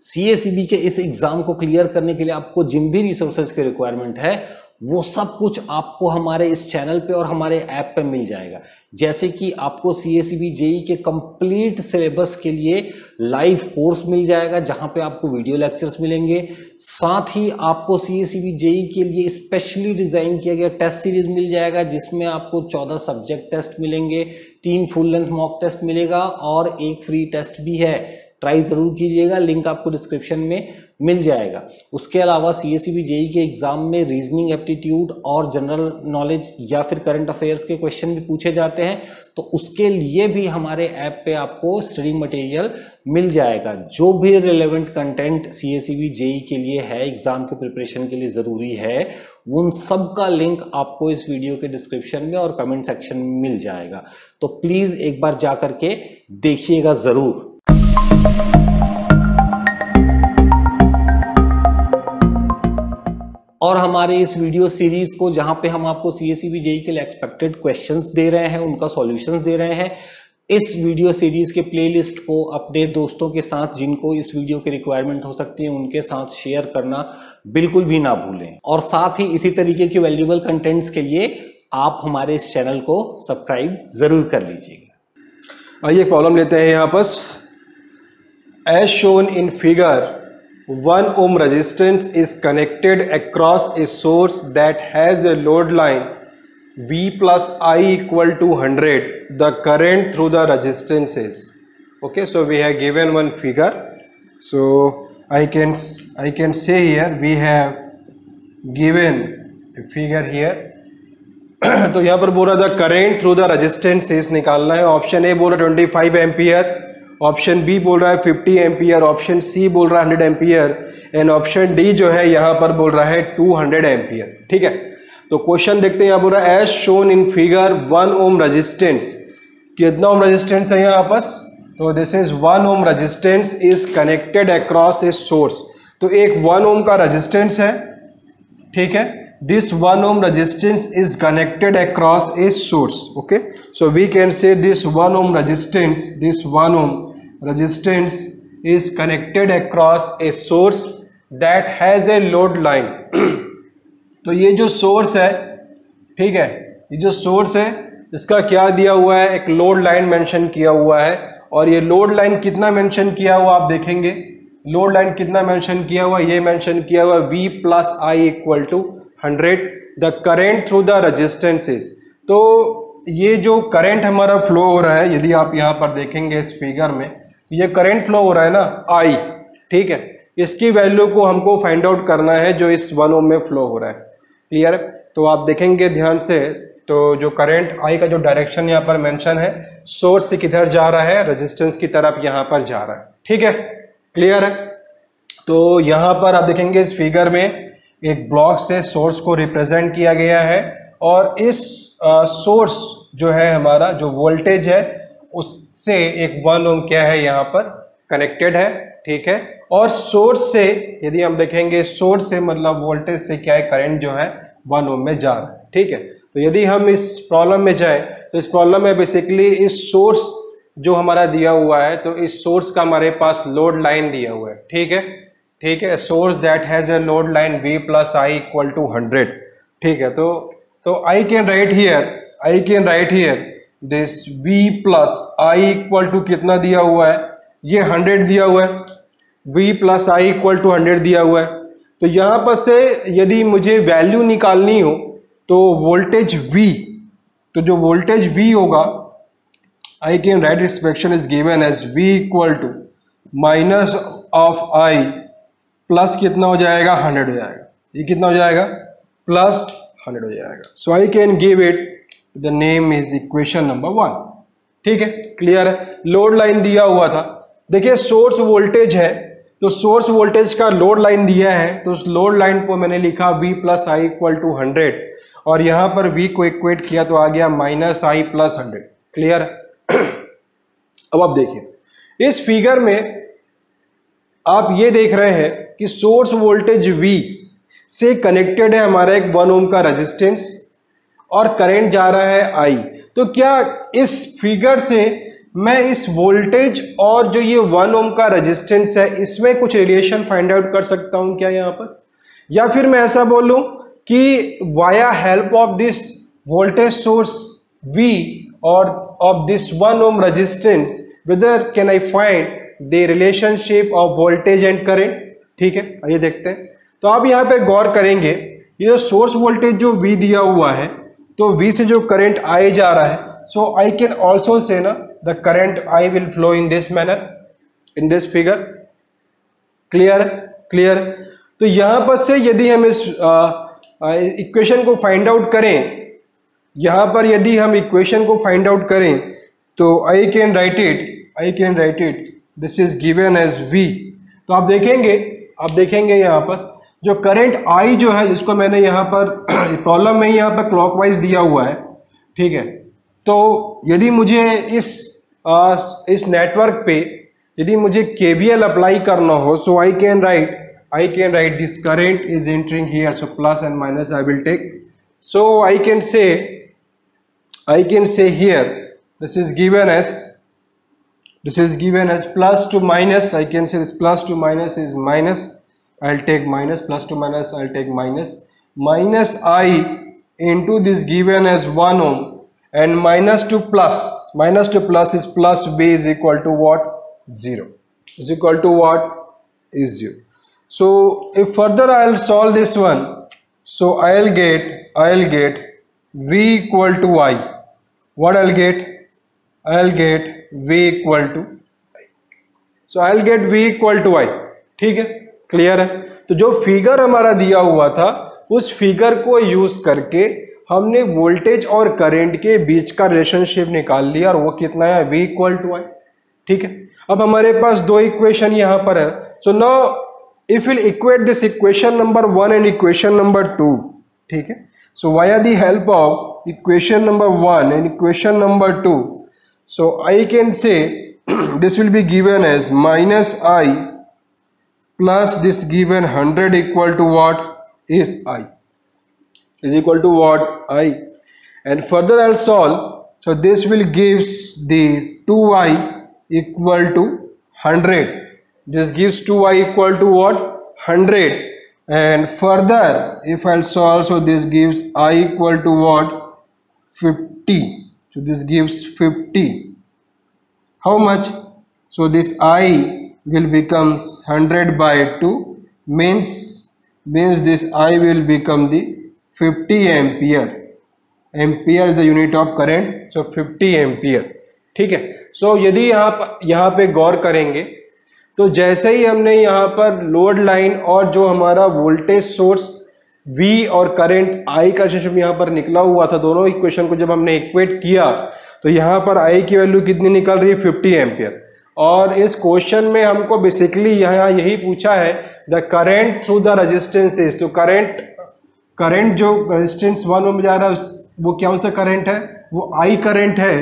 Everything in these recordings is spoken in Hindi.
CACB के इस एग्जाम को क्लियर करने के लिए आपको जिन भी रिसोर्सेज की रिक्वायरमेंट है वो सब कुछ आपको हमारे इस चैनल पे और हमारे ऐप पे मिल जाएगा। जैसे कि आपको CACB JEE के कंप्लीट सिलेबस के लिए लाइव कोर्स मिल जाएगा जहां पे आपको वीडियो लेक्चर्स मिलेंगे। साथ ही आपको CACB JEE के लिए स्पेशली डिजाइन किया गया टेस्ट सीरीज मिल जाएगा जिसमें आपको 14 सब्जेक्ट टेस्ट मिलेंगे, 3 फुल लेंथ मॉक टेस्ट मिलेगा और एक फ्री टेस्ट भी है। ट्राई जरूर कीजिएगा, लिंक आपको डिस्क्रिप्शन में मिल जाएगा। उसके अलावा CACB JEE के एग्जाम में रीजनिंग, एप्टीट्यूड और जनरल नॉलेज या फिर करंट अफेयर्स के क्वेश्चन भी पूछे जाते हैं, तो उसके लिए भी हमारे ऐप पे आपको स्टडी मटेरियल मिल जाएगा। जो भी रिलेवेंट कंटेंट CACB JEE के लिए है, एग्जाम के प्रिपरेशन के लिए जरूरी है, उन सब का लिंक आपको इस वीडियो के डिस्क्रिप्शन में और कमेंट सेक्शन में मिल जाएगा। तो प्लीज एक बार जा करके देखिएगा जरूर। और हमारे इस वीडियो सीरीज को जहां पे हम आपको CACB JEE के लिए एक्सपेक्टेड क्वेश्चंस दे रहे हैं, उनका सॉल्यूशंस दे रहे हैं, इस वीडियो सीरीज के प्लेलिस्ट को अपने दोस्तों के साथ जिनको इस वीडियो की रिक्वायरमेंट हो सकती है उनके साथ शेयर करना बिल्कुल भी ना भूलें। और साथ ही इसी तरीके के वैल्यूएबल कंटेंट्स के लिए आप हमारे इस चैनल को सब्सक्राइब जरूर कर लीजिएगा। आइए प्रॉब्लम लेते हैं यहाँ पर। As shown in figure 1 ohm resistance is connected across a source that has a load line V plus I equal to 100. The current through the resistance is, okay, so we have given one figure, so I can say here we have given a figure here. तो यहाँ पर बोल रहा था current through the resistance is निकालना है। ऑप्शन ए बोल रहा है 25 एम्पियर, ऑप्शन बी बोल रहा है 50 एम्पियर, ऑप्शन सी बोल रहा है 100 एम्पियर एंड ऑप्शन डी जो है यहाँ पर बोल रहा है 200 एम्पियर। ठीक है, तो क्वेश्चन देखते हैं। यहाँ बोल रहा है as shown in figure 1 ohm resistance, कितना ओम रेजिस्टेंस है यहाँ पर, तो this is 1 ohm resistance is connected across a source. तो एक 1 ohm का रेजिस्टेंस है, ठीक है, this 1 ohm resistance is connected across a source. Okay, so we can say this 1 ohm resistance, this 1 ohm resistance is connected across a source that has a load line. तो ये जो सोर्स है, ठीक है, ये जो सोर्स है इसका क्या दिया हुआ है, एक लोड लाइन मेंशन किया हुआ है। और ये लोड लाइन कितना मेंशन किया हुआ आप देखेंगे, लोड लाइन कितना मेंशन किया हुआ, ये मेंशन किया हुआ V plus I equal to 100. The current through the resistances, तो ये जो करंट हमारा फ्लो हो रहा है, यदि आप यहाँ पर देखेंगे इस फिगर में, ये करंट फ्लो हो रहा है ना I, ठीक है, इसकी वैल्यू को हमको फाइंड आउट करना है जो इस 1 ohm में फ्लो हो रहा है। क्लियर है, तो आप देखेंगे ध्यान से, तो जो करंट I का जो डायरेक्शन यहाँ पर मेंशन है, सोर्स से किधर जा रहा है, रेजिस्टेंस की तरफ यहाँ पर जा रहा है। ठीक है, क्लियर है। तो यहाँ पर आप देखेंगे इस फिगर में एक ब्लॉक से सोर्स को रिप्रेजेंट किया गया है और इस सोर्स जो है हमारा जो वोल्टेज है उससे एक 1 ohm क्या है यहाँ पर कनेक्टेड है। ठीक है, और सोर्स से यदि हम देखेंगे, सोर्स से मतलब वोल्टेज से क्या है, करंट जो है 1 ohm में जा रहा है। ठीक है, तो यदि हम इस प्रॉब्लम में जाएं तो इस प्रॉब्लम में बेसिकली इस सोर्स जो हमारा दिया हुआ है, तो इस सोर्स का हमारे पास लोड लाइन दिया हुआ है। ठीक है, ठीक है, source that has a load line V plus I equal to 100। ठीक है, तो I can write here this V plus I equal to कितना दिया हुआ है, ये 100 दिया हुआ है, V plus I equal to 100 दिया हुआ है। तो यहाँ पर से यदि मुझे वैल्यू निकालनी हो तो वोल्टेज V, तो जो वोल्टेज V होगा, I can write its fraction is given as V equal to minus of I plus कितना हो जाएगा, 100 हो जाएगा। ये कितना हो जाएगा, प्लस 100 हो जाएगा। So I can give it the name is equation number 1। ठीक है, क्लियर है। लोड लाइन दिया हुआ था, देखिए सोर्स वोल्टेज है, तो सोर्स वोल्टेज का लोड लाइन दिया है, तो उस लोड लाइन को मैंने लिखा V plus I equal to 100 और यहां पर V को इक्वेट किया तो आ गया माइनस I plus 100। क्लियर है। अब आप देखिए इस फिगर में आप ये देख रहे हैं कि सोर्स वोल्टेज V से कनेक्टेड है हमारा एक 1 ohm का रेजिस्टेंस और करंट जा रहा है I। तो क्या इस फिगर से मैं इस वोल्टेज और जो ये 1 ओम का रेजिस्टेंस है इसमें कुछ रिलेशन फाइंड आउट कर सकता हूं क्या यहाँ पर? या फिर मैं ऐसा बोलूं कि via help of this voltage source V और of this 1 ohm resistance whether can I find the relationship of voltage and current? ठीक है, आइए देखते हैं। तो आप यहाँ पे गौर करेंगे, ये जो सोर्स वोल्टेज जो V दिया हुआ है, तो V से जो करंट I जा रहा है, सो आई कैन ऑल्सो से ना the current I will flow in this manner, in this figure. Clear clear. तो यहाँ पर से यदि हम इस इक्वेशन को फाइंड आउट करें, यहाँ पर यदि हम इक्वेशन को फाइंड आउट करें तो I can write it, this is given as V। तो आप देखेंगे यहाँ पर जो करंट I जो है, जिसको मैंने यहाँ पर प्रॉब्लम में यहाँ पर क्लॉकवाइज दिया हुआ है, ठीक है। तो यदि मुझे इस नेटवर्क पे यदि मुझे KVL अप्लाई करना हो, so I can write this current is entering here, so plus and minus I will take. So I can say here this is given as plus to minus. I can say this plus to minus is minus. I'll take minus, plus to minus I'll take minus I into this given as 1 ohm, and minus to plus is plus B is equal to what? 0. Is equal to what? Is 0. So if further I'll solve this one, so I'll get V equal to I. What I'll get V equal to I. So I'll get V equal to I. ठीक है, क्लियर है। तो जो फिगर हमारा दिया हुआ था, उस फिगर को यूज करके हमने वोल्टेज और करंट के बीच का रिलेशनशिप निकाल लिया, और वो कितना है? V equal to I। ठीक है, अब हमारे पास दो इक्वेशन यहां पर है। So now if will equate this equation number 1 and equation number 2, ठीक है। So via the help of equation number 1 and equation number 2, so I can say this will be given as minus I plus this given 100 equal to what? Is I, is equal to what? I. And further I'll solve, so this will gives the 2I equal to 100. This gives 2I equal to what? 100. And further if I'll solve, so this gives I equal to what? 50. So this gives 50. How much? So this I will becomes 100 by 2, means this I will become the 50 ampere. Ampere is the unit of current, so 50 ampere. ठीक है। So यदि यहाँ पे गौर करेंगे, तो जैसे ही हमने यहाँ पर लोड लाइन और जो हमारा वोल्टेज सोर्स V और करंट I का रिलेशनशिप यहाँ पर निकला हुआ था, दोनों इक्वेशन को जब हमने इक्वेट किया, तो यहाँ पर I की वैल्यू कितनी निकल रही है? 50 एम्पियर। और इस क्वेश्चन में हमको बेसिकली यहाँ यही पूछा है, the current through the resistances. तो करंट जो रेजिस्टेंस 1 ओम जा रहा है, वो कौन सा करंट है? वो I करंट है,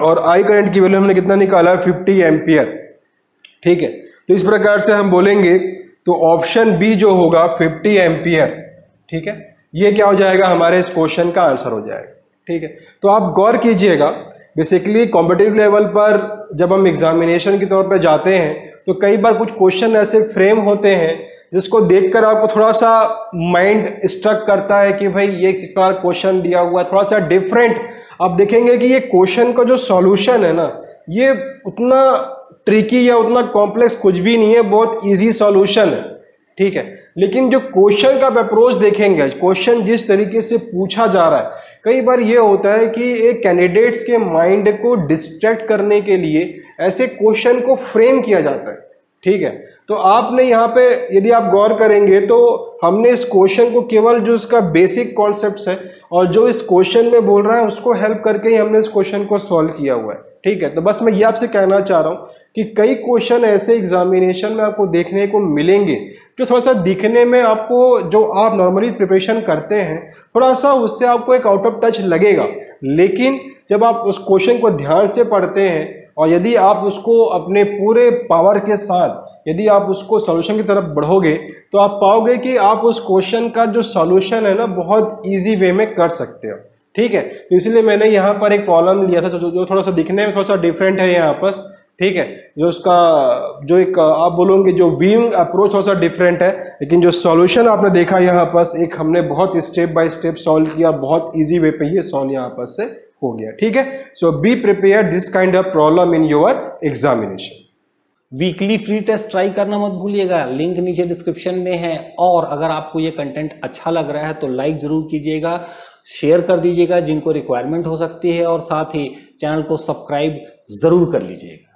और I करंट की वैल्यू हमने कितना निकाला? 50 एम्पियर। ठीक है, तो इस प्रकार से हम बोलेंगे, तो ऑप्शन बी जो होगा 50 एम्पियर, ठीक है, ये क्या हो जाएगा? हमारे इस क्वेश्चन का आंसर हो जाएगा। ठीक है, तो आप गौर कीजिएगा, बेसिकली कॉम्पिटिटिव लेवल पर जब हम एग्जामिनेशन की तौर पर जाते हैं, तो कई बार कुछ क्वेश्चन ऐसे फ्रेम होते हैं जिसको देखकर आपको थोड़ा सा माइंड स्ट्रक करता है कि भाई ये किस प्रकार क्वेश्चन दिया हुआ है, थोड़ा सा डिफरेंट। आप देखेंगे कि ये क्वेश्चन का जो सॉल्यूशन है ना, ये उतना ट्रिकी या उतना कॉम्प्लेक्स कुछ भी नहीं है, बहुत इजी सॉल्यूशन है। ठीक है, लेकिन जो क्वेश्चन का अप्रोच देखेंगे, क्वेश्चन जिस तरीके से पूछा जा रहा है, कई बार ये होता है कि एक कैंडिडेट्स के माइंड को डिस्ट्रैक्ट करने के लिए ऐसे क्वेश्चन को फ्रेम किया जाता है। ठीक है, तो आपने यहाँ पे यदि आप गौर करेंगे, तो हमने इस क्वेश्चन को केवल जो इसका बेसिक कॉन्सेप्ट्स है और जो इस क्वेश्चन में बोल रहा है उसको हेल्प करके ही हमने इस क्वेश्चन को सॉल्व किया हुआ है। ठीक है, तो बस मैं ये आपसे कहना चाह रहा हूँ कि कई क्वेश्चन ऐसे एग्जामिनेशन में आपको देखने को मिलेंगे जो थोड़ा सा दिखने में आपको, जो आप नॉर्मली प्रिपरेशन करते हैं, थोड़ा सा उससे आपको एक आउट ऑफ टच लगेगा, लेकिन जब आप उस क्वेश्चन को ध्यान से पढ़ते हैं और यदि आप उसको अपने पूरे पावर के साथ यदि आप उसको सॉल्यूशन की तरफ बढ़ोगे, तो आप पाओगे कि आप उस क्वेश्चन का जो सॉल्यूशन है ना, बहुत इजी वे में कर सकते हो। ठीक है। तो इसलिए मैंने यहाँ पर एक प्रॉब्लम लिया था जो थोड़ा सा दिखने में थोड़ा सा डिफरेंट है यहाँ पर, ठीक है। जो उसका जो एक आप बोलोगे जो व्यूइंग अप्रोच थोड़ा सा डिफरेंट है, लेकिन जो सॉल्यूशन आपने देखा यहाँ पर एक हमने बहुत स्टेप बाय स्टेप सॉल्व किया, बहुत इजी वे पे ये सॉल्व यहाँ पर से हो गया, ठीक है। So be prepared this kind of problem in your examination. Weekly free test try करना मत भूलिएगा, लिंक नीचे डिस्क्रिप्शन में है। और अगर आपको ये कंटेंट अच्छा लग रहा है तो लाइक जरूर कीजिएगा, शेयर कर दीजिएगा जिनको रिक्वायरमेंट हो सकती है, और साथ ही चैनल को सब्सक्राइब जरूर कर लीजिएगा।